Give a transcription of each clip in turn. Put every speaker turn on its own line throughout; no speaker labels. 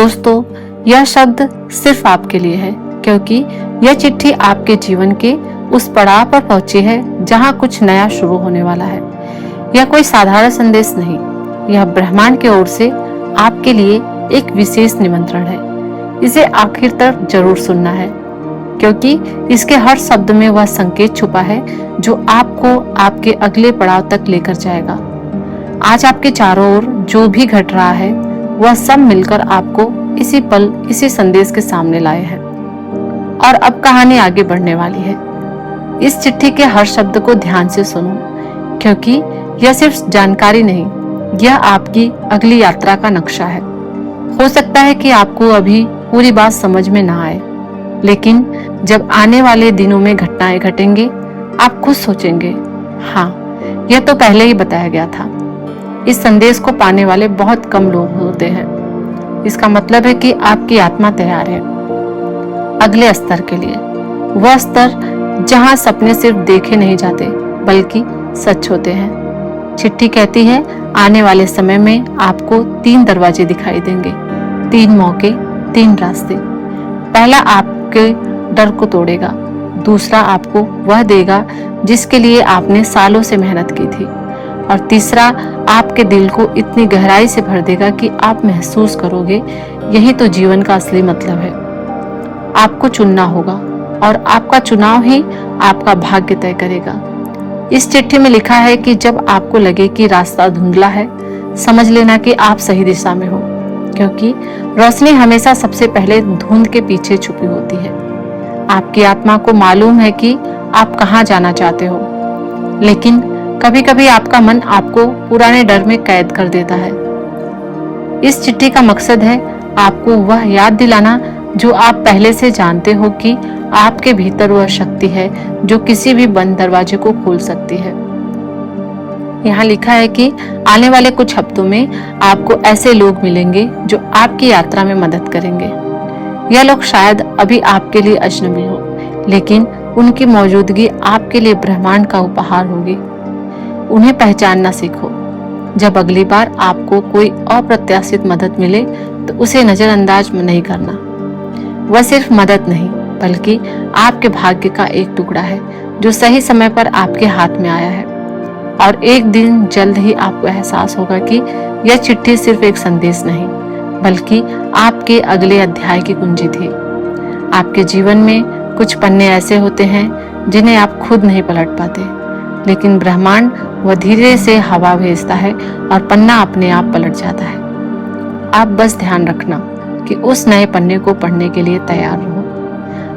दोस्तों, यह शब्द सिर्फ आपके लिए है, क्योंकि यह चिट्ठी आपके जीवन के उस पड़ाव पर पहुंची है जहां कुछ नया शुरू होने वाला है। यह कोई साधारण संदेश नहीं, यह ब्रह्मांड की ओर से आपके लिए एक विशेष निमंत्रण है। इसे आखिर तक जरूर सुनना है, क्योंकि इसके हर शब्द में वह संकेत छुपा है जो आपको आपके अगले पड़ाव तक लेकर जाएगा। आज आपके चारों ओर जो भी घट रहा है, वह सब मिलकर आपको इसी पल इसी संदेश के सामने लाए हैं। और अब कहानी आगे बढ़ने वाली है। इस चिट्ठी के हर शब्द को ध्यान से सुनो, क्योंकि यह सिर्फ जानकारी नहीं, यह आपकी अगली यात्रा का नक्शा है। हो सकता है कि आपको अभी पूरी बात समझ में ना आए, लेकिन जब आने वाले दिनों में घटनाएं घटेंगे, आप खुद सोचेंगे, हाँ, यह तो पहले ही बताया गया था। इस संदेश को पाने वाले बहुत कम लोग होते हैं। इसका मतलब है कि आपकी आत्मा तैयार है अगले स्तर के लिए, वह स्तर जहां सपने सिर्फ देखे नहीं जाते बल्कि सच होते हैं। चिट्ठी कहती है, आने वाले समय में आपको 3 दरवाजे दिखाई देंगे, 3 मौके, 3 रास्ते। पहला आपके डर को तोड़ेगा, दूसरा आपको वह देगा जिसके लिए आपने सालों से मेहनत की थी, और तीसरा आपके दिल को इतनी गहराई से भर देगा कि आप महसूस करोगे, यही तो जीवन का असली मतलब है। आपको चुनना होगा, और आपका चुनाव ही आपका भाग्य तय करेगा। इस चिट्ठी में लिखा है कि जब आपको लगे कि रास्ता धुंधला है, समझ लेना कि आप सही दिशा में हो, क्योंकि रोशनी हमेशा सबसे पहले धुंध के पीछे छुपी होती है। आपकी आत्मा को मालूम है कि आप कहाँ जाना चाहते हो, लेकिन कभी कभी आपका मन आपको पुराने डर में कैद कर देता है। इस चिट्ठी का मकसद है आपको वह याद दिलाना जो आप पहले से जानते हो, कि आपके भीतर वह शक्ति है जो किसी भी बंद दरवाजे को खोल सकती है। यहाँ लिखा है कि आने वाले कुछ हफ्तों में आपको ऐसे लोग मिलेंगे जो आपकी यात्रा में मदद करेंगे। यह लोग शायद अभी आपके लिए अजनबी हो, लेकिन उनकी मौजूदगी आपके लिए ब्रह्मांड का उपहार होगी। उन्हें पहचानना सीखो। जब अगली बार आपको कोई अप्रत्याशित मदद मिले तो उसे नजरअंदाज नहीं करना। वह सिर्फ मदद नहीं, बल्कि आपके भाग्य का एक टुकड़ा है जो सही समय पर आपके हाथ में आया है। और एक दिन जल्द ही आपको एहसास होगा कि यह चिट्ठी सिर्फ एक संदेश नहीं, बल्कि आपके अगले अध्याय की कुंजी थी। आपके जीवन में कुछ पन्ने ऐसे होते हैं जिन्हें आप खुद नहीं पलट पाते, लेकिन ब्रह्मांड वह धीरे से हवा भेजता है और पन्ना अपने आप पलट जाता है। आप बस ध्यान रखना कि उस नए पन्ने को पढ़ने के लिए तैयार रहो।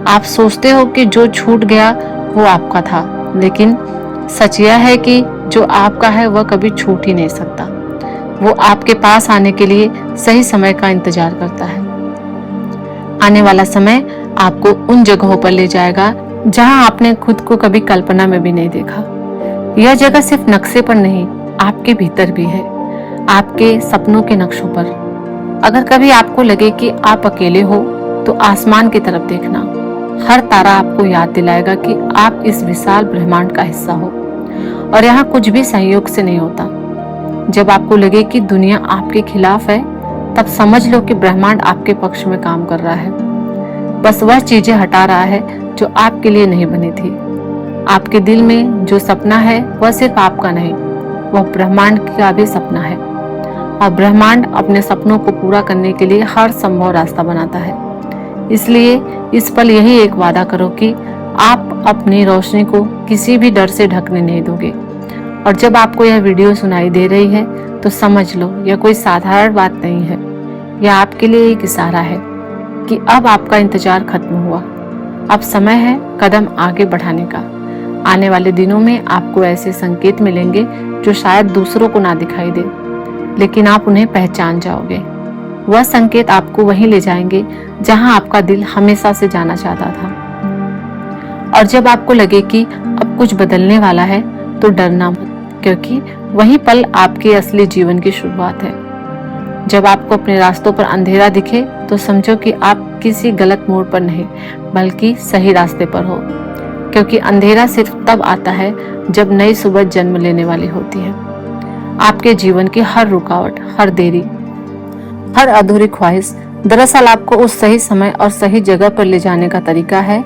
आप सोचते हो कि जो छूट गया वो आपका था, लेकिन सच यह है कि जो आपका है वह कभी छूट ही नहीं सकता। वो आपके पास आने के लिए सही समय का इंतजार करता है। आने वाला समय आपको उन जगहों पर ले जाएगा जहां आपने खुद को कभी कल्पना में भी नहीं देखा। यह जगह सिर्फ नक्शे पर नहीं, आपके भीतर भी है, आपके सपनों के नक्शों पर। अगर कभी आपको लगे कि आप अकेले हो, तो आसमान की तरफ देखना। हर तारा आपको याद दिलाएगा कि आप इस विशाल ब्रह्मांड का हिस्सा हो, और यहाँ कुछ भी संयोग से नहीं होता। जब आपको लगे कि दुनिया आपके खिलाफ है, तब समझ लो कि ब्रह्मांड आपके पक्ष में काम कर रहा है। बस वह चीजें हटा रहा है जो आपके लिए नहीं बनी थी। आपके दिल में जो सपना है वह सिर्फ आपका नहीं, वह ब्रह्मांड का भी सपना है, और ब्रह्मांड अपने सपनों को पूरा करने के लिए हर संभव रास्ता बनाता है। इसलिए इस पल यही एक वादा करो कि आप अपनी रोशनी को किसी भी डर से ढकने नहीं दोगे। और जब आपको यह वीडियो सुनाई दे रही है, तो समझ लो यह कोई साधारण बात नहीं है। यह आपके लिए एक इशारा है कि अब आपका इंतजार खत्म हुआ। अब समय है कदम आगे बढ़ाने का। आने वाले दिनों में आपको ऐसे संकेत मिलेंगे जो शायद दूसरों को ना दिखाई दे, लेकिन आप उन्हें पहचान जाओगे। वह संकेत आपको वहीं ले जाएंगे जहां आपका दिल हमेशा से जाना चाहता था। और जब आपको लगे कि अब कुछ बदलने वाला है, तो डरना मत, क्योंकि वही पल आपके असली जीवन की शुरुआत है। जब आपको अपने रास्तों पर अंधेरा दिखे, तो समझो कि आप किसी गलत मोड़ पर नहीं, बल्कि सही रास्ते पर हो, क्योंकि अंधेरा सिर्फ तब आता है जब नई सुबह जन्म लेने वाली होती है। आपके जीवन की हर रुकावट, हर देरी, हर अधूरी ख्वाहिश दरअसल आपको उस सही समय और सही जगह पर ले जाने का तरीका है।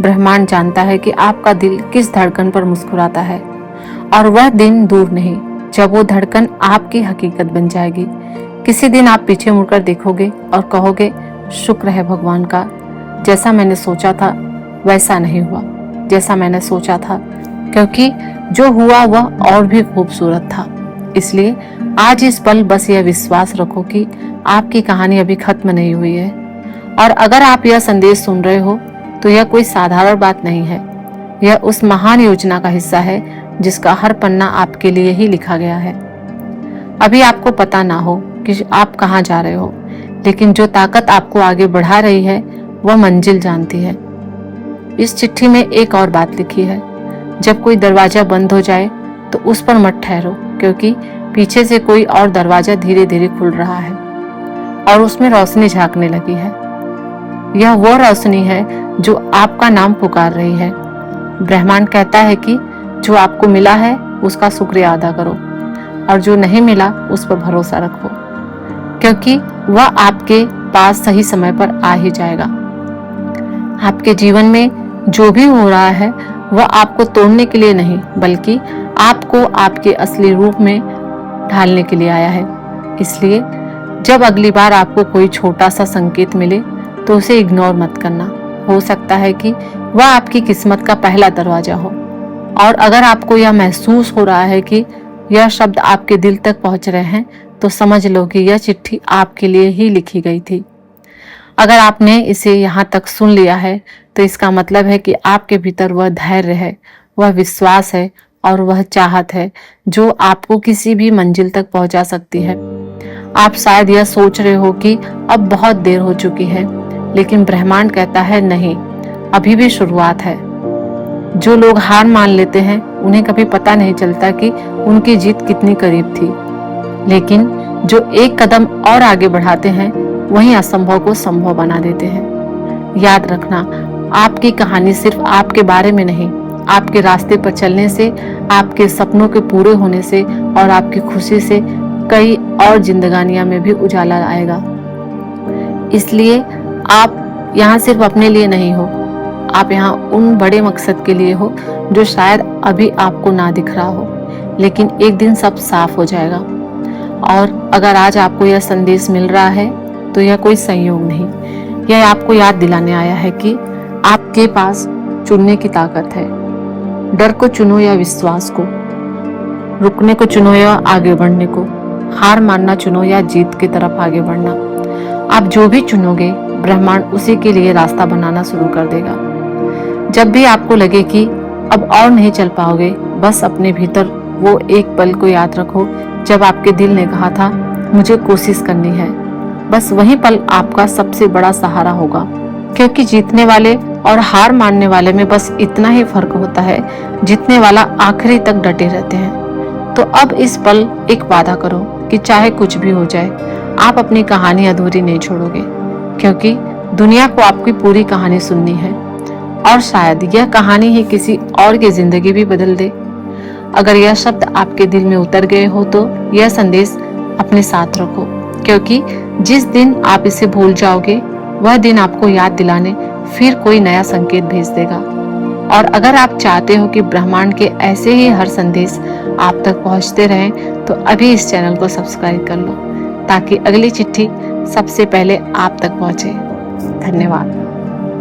ब्रह्मांड जानता है कि आपका दिल किस धड़कन पर मुस्कुराता है, और वह दिन दूर नहीं जब वो धड़कन आपकी हकीकत बन जाएगी। किसी दिन आप पीछे मुड़कर देखोगे और कहोगे, शुक्र है भगवान का, जैसा मैंने सोचा था वैसा नहीं हुआ जैसा मैंने सोचा था, क्योंकि जो हुआ वह और भी खूबसूरत था। इसलिए आज इस पल बस यह विश्वास रखो कि आपकी कहानी अभी खत्म नहीं हुई है। और अगर आप यह संदेश सुन रहे हो तो यह कोई साधारण बात नहीं है। यह उस महान योजना का हिस्सा है जिसका हर पन्ना आपके लिए ही लिखा गया है। अभी आपको पता ना हो कि आप कहाँ जा रहे हो, लेकिन जो ताकत आपको आगे बढ़ा रही है वह मंजिल जानती है। इस चिट्ठी में एक और बात लिखी है, जब कोई दरवाजा बंद हो जाए तो उस पर मत ठहरो, क्योंकि पीछे से कोई और दरवाजा धीरे धीरे खुल रहा है और उसमें रोशनी झांकने लगी है। यह वो रोशनी है जो आपका नाम पुकार रही है। ब्रह्मांड कहता है कि जो आपको मिला है उसका शुक्रिया अदा करो, और जो नहीं मिला उस पर भरोसा रखो, क्योंकि वह आपके पास सही समय पर आ ही जाएगा। आपके जीवन में जो भी हो रहा है वह आपको तोड़ने के लिए नहीं, बल्कि आपको आपके असली रूप में ढालने के लिए आया है। इसलिए जब अगली बार आपको कोई छोटा सा संकेत मिले तो उसे इग्नोर मत करना। हो सकता है कि वह आपकी किस्मत का पहला दरवाजा हो। और अगर आपको यह महसूस हो रहा है कि यह शब्द आपके दिल तक पहुंच रहे हैं, तो समझ लो कि यह चिट्ठी आपके लिए ही लिखी गई थी। अगर आपने इसे यहाँ तक सुन लिया है तो इसका मतलब है कि आपके भीतर वह धैर्य है, वह विश्वास है और वह चाहत है जो आपको किसी भी मंजिल तक पहुंचा सकती है। आप शायद यह सोच रहे हो कि अब बहुत देर हो चुकी है, लेकिन ब्रह्मांड कहता है नहीं, अभी भी शुरुआत है। जो लोग हार मान लेते हैं उन्हें कभी पता नहीं चलता कि उनकी जीत कितनी करीब थी, लेकिन जो एक कदम और आगे बढ़ाते हैं वही असंभव को संभव बना देते हैं। याद रखना, आपकी कहानी सिर्फ आपके बारे में नहीं, आपके रास्ते पर चलने से, आपके सपनों के पूरे होने से और आपकी खुशी से कई और जिंदगानियां में भी उजाला आएगा। इसलिए आप यहाँ सिर्फ अपने लिए नहीं हो, आप यहाँ उन बड़े मकसद के लिए हो जो शायद अभी आपको ना दिख रहा हो, लेकिन एक दिन सब साफ हो जाएगा। और अगर आज आपको यह संदेश मिल रहा है तो यह कोई संयोग नहीं, यह आपको याद दिलाने आया है कि आपके पास चुनने की ताकत है। डर को चुनो या विश्वास को, रुकने को चुनो या आगे बढ़ने को, हार मानना चुनो या जीत की तरफ आगे बढ़ना। आप जो भी चुनोगे ब्रह्मांड उसी के लिए रास्ता बनाना शुरू कर देगा। जब भी आपको लगे कि अब और नहीं चल पाओगे, बस अपने भीतर वो एक पल को याद रखो जब आपके दिल ने कहा था मुझे कोशिश करनी है। बस वही पल आपका सबसे बड़ा सहारा होगा, क्योंकि जीतने वाले और हार मानने वाले में बस इतना ही फर्क होता है, जीतने वाला आखिरी तक डटे रहते हैं। तो अब इस पल एक वादा करो कि चाहे कुछ भी हो जाए, आप अपनी कहानी अधूरी नहीं छोड़ोगे, क्योंकि दुनिया को आपकी पूरी कहानी सुननी है, और शायद यह कहानी ही किसी और की जिंदगी भी बदल दे। अगर यह शब्द आपके दिल में उतर गए हो तो यह संदेश अपने साथ रखो, क्योंकि जिस दिन आप इसे भूल जाओगे वह दिन आपको याद दिलाने फिर कोई नया संकेत भेज देगा। और अगर आप चाहते हो कि ब्रह्मांड के ऐसे ही हर संदेश आप तक पहुंचते रहें, तो अभी इस चैनल को सब्सक्राइब कर लो, ताकि अगली चिट्ठी सबसे पहले आप तक पहुंचे। धन्यवाद।